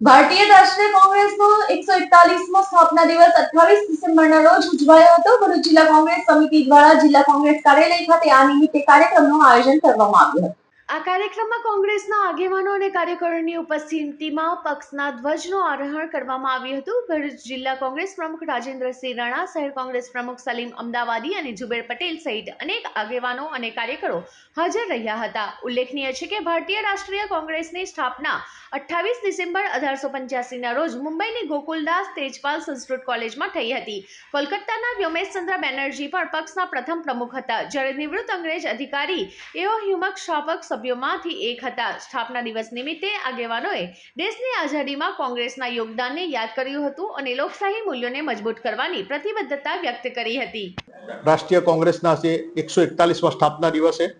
ભારતીય રાષ્ટ્રીય કોંગ્રેસનો 141મો સ્થાપના દિવસ 28 ડિસેમ્બરના રોજ ઉજવાયો હતો। ભરૂચ જિલ્લા કોંગ્રેસ સમિતિ દ્વારા જિલ્લા કોંગ્રેસ કાર્યાલય ખાતે આ નિમિત્તે કાર્યક્રમનું આયોજન કરવામાં આવ્યું હતું। આ કાર્યક્રમમાં કોંગ્રેસના આગેવાનો અને કાર્યકરોની ઉપસ્થિતિમાં પક્ષના ધ્વજનું આરોહણ કરવામાં આવ્યું હતું। ભરૂચ જિલ્લા કોંગ્રેસ પ્રમુખ રાજેન્દ્રસિંહ રાણા, શહેર કોંગ્રેસ પ્રમુખ સલીમ અમદાવાદી અને જુબેર પટેલ સહિત અનેક આગેવાનો અને કાર્યકરો હાજર રહ્યા હતા। ઉલ્લેખનીય છે કે ભારતીય રાષ્ટ્રીય કોંગ્રેસની સ્થાપના 28 ડિસેમ્બર 1885ના રોજ મુંબઈની ગોકુલદાસ તેજપાલ સંસ્કૃત કોલેજમાં થઈ હતી। કોલકાતાના વ્યોમેશચંદ્ર બેનર્જી પણ પક્ષના પ્રથમ પ્રમુખ હતા, જ્યારે નિવૃત્ત અંગ્રેજ અધિકારી એઓ હ્યુમક શાપક સભ્યોમાંથી એક હતા। સ્થાપના દિવસ નિમિત્તે આગેવાનોએ દેશની આઝાદીમાં કોંગ્રેસના યોગદાનને યાદ કર્યું હતું અને લોકશાહી મૂલ્યોને મજબૂત કરવાની પ્રતિબદ્ધતા વ્યક્ત કરી હતી। રાષ્ટ્રીય કોંગ્રેસના 141મા સ્થાપના દિવસે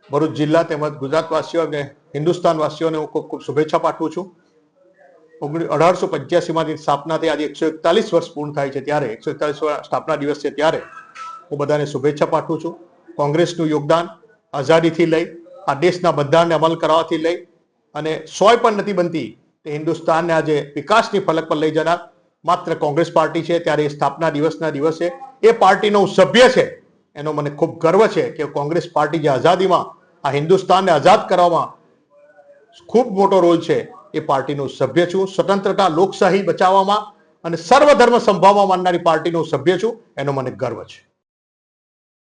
ભરૂચ જિલ્લા તેમજ ગુજરાતવાસીઓ અને હિન્દુસ્તાનવાસીઓને હું ખૂબ ખૂબ શુભેચ્છા પાઠવું છું। 1885માંથી સ્થાપના થઈ આજે 141 વર્ષ પૂર્ણ થાય છે, ત્યારે 141 સ્થાપના દિવસ છે, ત્યારે હું બધાને શુભેચ્છા પાઠવું છું। કોંગ્રેસનું યોગદાન આઝાદીથી લઈ આ દેશના બંધારણને અમલ કરવાથી લઈ અને સોય પણ નથી બનતી તે હિન્દુસ્તાનને આજે વિકાસની ફલક પર લઈ જનાર માત્ર કોંગ્રેસ પાર્ટી છે। ત્યારે એ સ્થાપના દિવસના દિવસે એ પાર્ટીનો હું સભ્ય છે, એનો મને ખૂબ ગર્વ છે કે કોંગ્રેસ પાર્ટી જે આઝાદીમાં આ હિન્દુસ્તાનને આઝાદ કરવામાં ખૂબ મોટો રોલ છે, એ પાર્ટીનો સભ્ય છું। સ્વતંત્રતા લોકશાહી બચાવવામાં અને સર્વધર્મ સંભાવવા માનનારી પાર્ટીનો સભ્ય છું, એનો મને ગર્વ છે।